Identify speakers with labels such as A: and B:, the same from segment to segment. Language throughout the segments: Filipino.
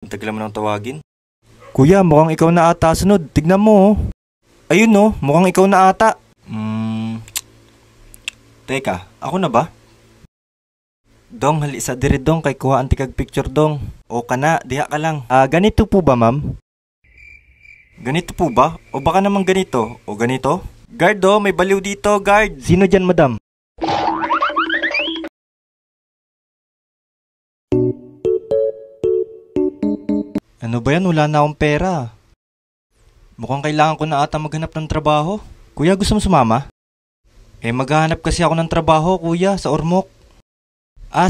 A: Ang tagal mo nang tawagin.
B: Kuya, mukhang ikaw na ata sunod. Tignan mo oh. Ayun oh, mukhang ikaw na ata.
A: Teka, ako na ba?
B: Dong, halisa diri dong kay kuha antikag picture dong.
A: O kana, diha ka lang.
B: Ganito po ba ma'am?
A: Ganito po ba? O baka naman ganito? O ganito? Guard oh, may baliw dito, guard.
B: Sino dyan madam? Ano ba yan? Wala na akong pera. Mukhang kailangan ko na ata maghanap ng trabaho. Kuya, gusto mo sumama? Maghahanap kasi ako ng trabaho, kuya, sa Ormoc.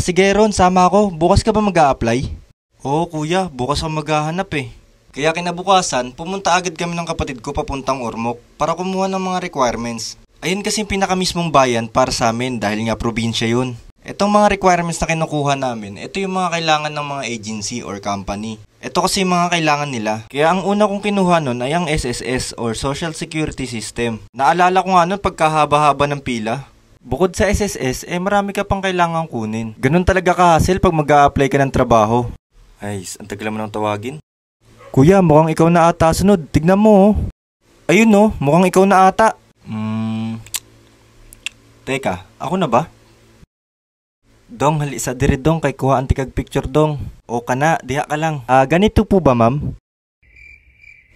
B: Sige Ron, sama ako. Bukas ka ba mag-a-apply?
A: Oo kuya, bukas ako maghahanap eh. Kaya kinabukasan, pumunta agad kami ng kapatid ko papuntang Ormoc para kumuha ng mga requirements. Ayun kasi yung pinakamismong bayan para sa amin dahil nga probinsya yun. Itong mga requirements na kinukuha namin, ito yung mga kailangan ng mga agency or company. Ito kasi yung mga kailangan nila. Kaya ang una kong kinuha nun ay ang SSS or Social Security System. Naalala ko nga nun pagkahaba-haba ng pila. Bukod sa SSS, marami ka pang kailangan kunin. Ganun talaga ka-hassle pag mag-a-apply ka ng trabaho.
B: Ay, ang tagal mo nang tawagin. Kuya, mukhang ikaw na ata sunod. Tignan mo oh. Ayun oh, mukhang ikaw na ata.
A: Teka, ako na ba?
B: Dong, halisa diri dong kay kuha antikag picture dong.
A: O kana, diha ka lang.
B: Ganito po ba ma'am?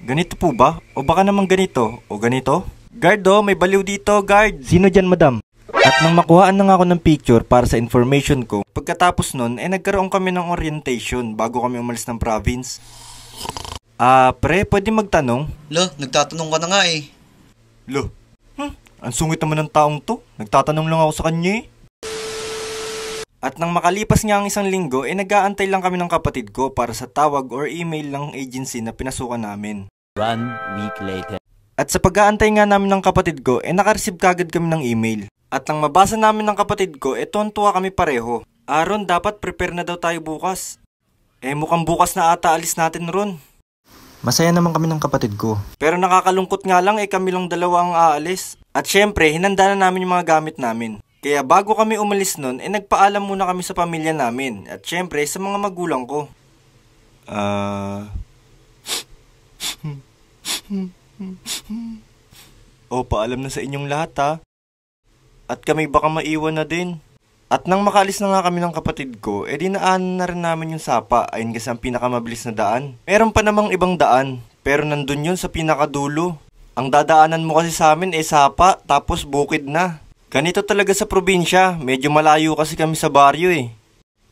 A: Ganito po ba? O baka naman ganito? O ganito? Guard oh, may baliw dito, guard.
B: Sino dyan madam? At nang makuhaan na nga ako ng picture para sa information ko,
A: pagkatapos nun, nagkaroon kami ng orientation bago kami umalis ng province. Pre, pwede magtanong?
C: Lo, nagtatanong ka na nga eh.
A: Lo, ang sungit naman ng taong to. Nagtatanong lang ako sa kanya eh. At nang makalipas nga ang isang linggo, nag-aantay lang kami ng kapatid ko para sa tawag or email ng agency na pinasukan namin.
D: 1 week later.
A: At sa pag-aantay nga namin ng kapatid ko, nakareceive kagad kami ng email. At nang mabasa namin ng kapatid ko, tuwan-tuwa kami pareho. Ron, dapat prepare na daw tayo bukas. Mukhang bukas na ata alis natin Ron.
B: Masaya naman kami ng kapatid ko.
A: Pero nakakalungkot nga lang kami lang dalawa ang aalis. At syempre, hinanda na namin yung mga gamit namin. Kaya bago kami umalis nun, nagpaalam muna kami sa pamilya namin. At syempre, sa mga magulang ko. Paalam na sa inyong lahat ha. At kami baka maiwan na din. At nang makaalis na nga kami ng kapatid ko, dinaan na rin namin yung Sapa. Ayun kasi ang pinakamabilis na daan. Meron pa namang ibang daan, pero nandun yun sa pinakadulo. Ang dadaanan mo kasi sa amin Sapa, tapos bukid na. Ganito talaga sa probinsya, medyo malayo kasi kami sa baryo eh.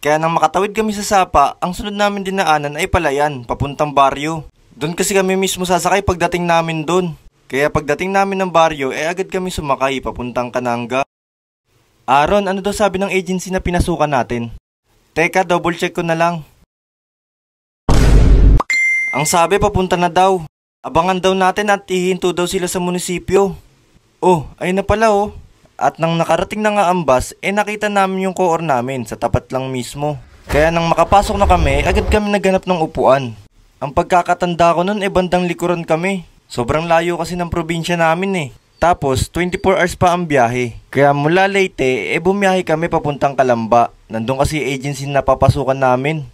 A: Kaya nang makatawid kami sa Sapa, ang sunod namin dinaanan ay Palayan, papuntang baryo. Doon kasi kami mismo sasakay pagdating namin doon. Kaya pagdating namin ng baryo, agad kami sumakay papuntang Kananga. Ron, ano daw sabi ng agency na pinasukan natin? Teka, double check ko na lang. Ang sabi papunta na daw. Abangan daw natin at ihinto daw sila sa munisipyo. Ayun na pala oh. At nang nakarating na nga ang bus, nakita namin yung core namin sa tapat lang mismo. Kaya nang makapasok na kami, agad kami naghanap ng upuan. Ang pagkakatanda ko nun bandang likuran kami. Sobrang layo kasi ng probinsya namin eh. Tapos 24 hours pa ang biyahe. Kaya mula Leyte, bumiyahe kami papuntang Calamba. Nandun kasi agency na papasukan namin.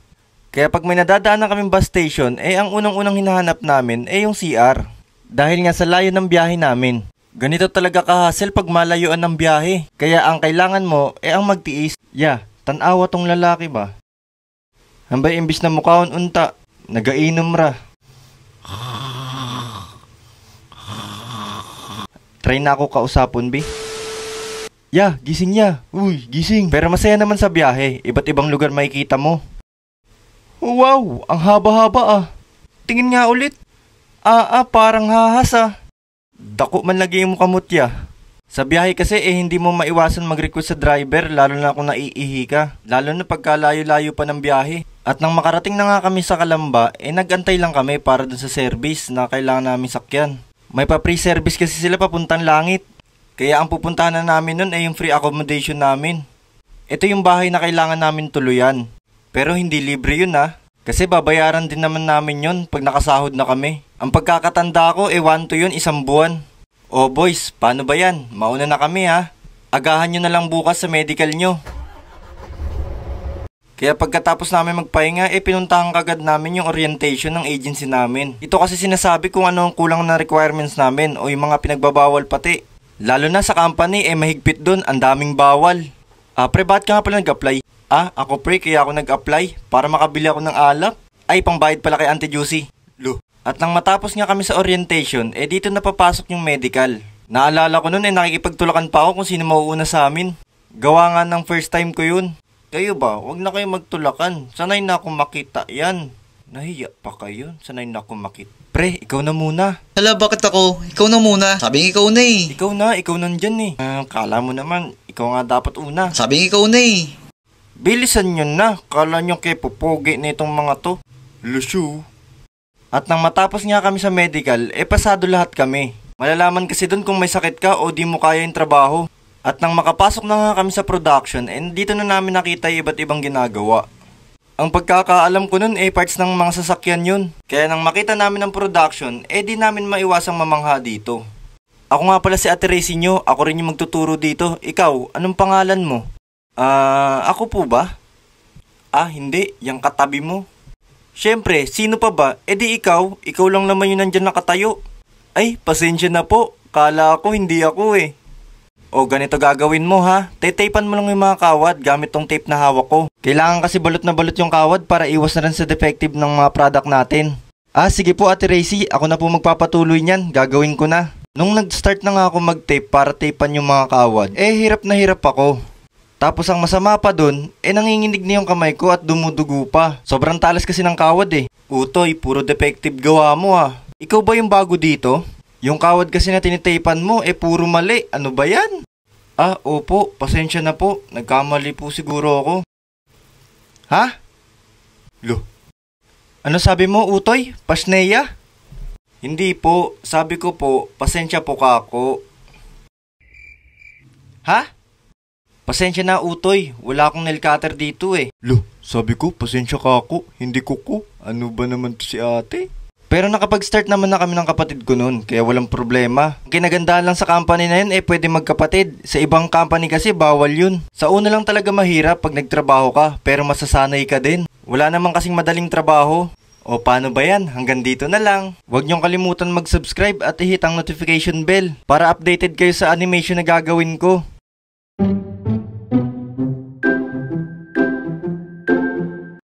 A: Kaya pag may nadadaan na kaming bus station, ang unang-unang hinahanap namin yung CR. Dahil nga sa layo ng biyahe namin. Ganito talaga ka-hassle pag malayuan ng biyahe. Kaya ang kailangan mo ang magtiis. Tanawa tong lalaki ba? Hambay imbis na mukhaon unta, nagainom ra. Try na ako kausapon, bi. Gising ya. Uy, gising. Pero masaya naman sa biyahe. Iba't ibang lugar makikita mo. Wow, ang haba-haba ah. Tingin nga ulit. Parang hahas ah. Dako man lagi mo kamutya. Sa biyahe kasi hindi mo maiwasan mag-request sa driver lalo na kung naiihi ka. Lalo na pagka layo-layo pa ng biyahe. At nang makarating na nga kami sa Calamba, nagantay lang kami para dun sa service na kailangan namin sakyan. May pa-free service kasi sila papuntang langit. Kaya ang pupuntahan na namin nun yung free accommodation namin. Ito yung bahay na kailangan namin tuluyan. Pero hindi libre yun kasi babayaran din naman namin yun pag nakasahod na kami. Ang pagkakatanda ko 1 to yun 1 buwan. Boys, paano ba yan? Mauna na kami Agahan nyo na lang bukas sa medical nyo. Kaya pagkatapos namin magpahinga, pinuntahan kagad namin yung orientation ng agency namin. Ito kasi sinasabi kung ano ang kulang na requirements namin o yung mga pinagbabawal pati. Lalo na sa company, mahigpit dun, ang daming bawal. Pre, bakit ka nga pala nag-apply? Ako pre, kaya ako nag-apply para makabili ako ng alak. Ay, pangbayad pala kay Auntie Juicy. At nang matapos nga kami sa orientation, dito na papasok yung medical. Naalala ko nun, nakikipagtulakan pa ako kung sino mauuna sa amin. Gawa nga ng first time ko yun. Kayo ba, wag na kayo magtulakan. Sanay na akong makita yan. Nahiya pa kayo, sanay na akong makita. Pre, ikaw na muna.
C: Hala, bakit ako? Ikaw na muna. Sabing ikaw na eh.
A: Ikaw nandyan eh. Kala mo naman, ikaw nga dapat una.
C: Sabing ikaw na eh.
A: Bilisan nyo na, kala nyo kay pupogi na itong mga to. Lusyo. At nang matapos nga kami sa medical, pasado lahat kami. Malalaman kasi dun kung may sakit ka o di mo kaya yung trabaho. At nang makapasok na nga kami sa production, dito na namin nakita yung iba't ibang ginagawa. Ang pagkakaalam ko nun, parts ng mga sasakyan yun. Kaya nang makita namin ang production, di namin maiwasang mamangha dito. Ako nga pala si Ate Racy nyo, ako rin yung magtuturo dito. Ikaw, anong pangalan mo? Ako po ba? Hindi, yung katabi mo. Siyempre, sino pa ba? Di ikaw lang naman yung nandyan nakatayo. Ay, pasensya na po, kala ko hindi ako eh. O ganito gagawin mo ha, tetapan mo lang yung mga kawad gamit tong tape na hawak ko. Kailangan kasi balot na balot yung kawad para iwas na rin sa defective ng mga product natin. Sige po Ate Racy, ako na po magpapatuloy niyan, gagawin ko na. Nung nag-start na nga ako mag-tape para tapean yung mga kawad, hirap na hirap ako. Tapos ang masama pa dun, nanginginig na yung kamay ko at dumudugo pa. Sobrang talas kasi ng kawad eh. Utoy, puro defective gawa mo Ikaw ba yung bago dito? Yung kawad kasi na tinitapan mo, puro mali. Ano ba yan? Opo. Pasensya na po. Nagkamali po siguro ako. Ha? Ano sabi mo, Utoy? Pasneya? Hindi po. Sabi ko po, pasensya po kako. Ha? Pasensya na, Utoy. Wala akong nail cutter dito eh.
B: Sabi ko, pasensya kako. Hindi kuko. Ano ba naman to si ate?
A: Pero nakapag-start naman na kami ng kapatid ko noon, kaya walang problema. Ang kinagandahan lang sa company na yun, pwede magkapatid. Sa ibang company kasi, bawal yun. Sa una lang talaga mahirap pag nagtrabaho ka, pero masasanay ka din. Wala naman kasing madaling trabaho. O paano ba yan? Hanggang dito na lang. Huwag niyong kalimutan mag-subscribe at i-hit ang notification bell para updated kayo sa animation na gagawin ko.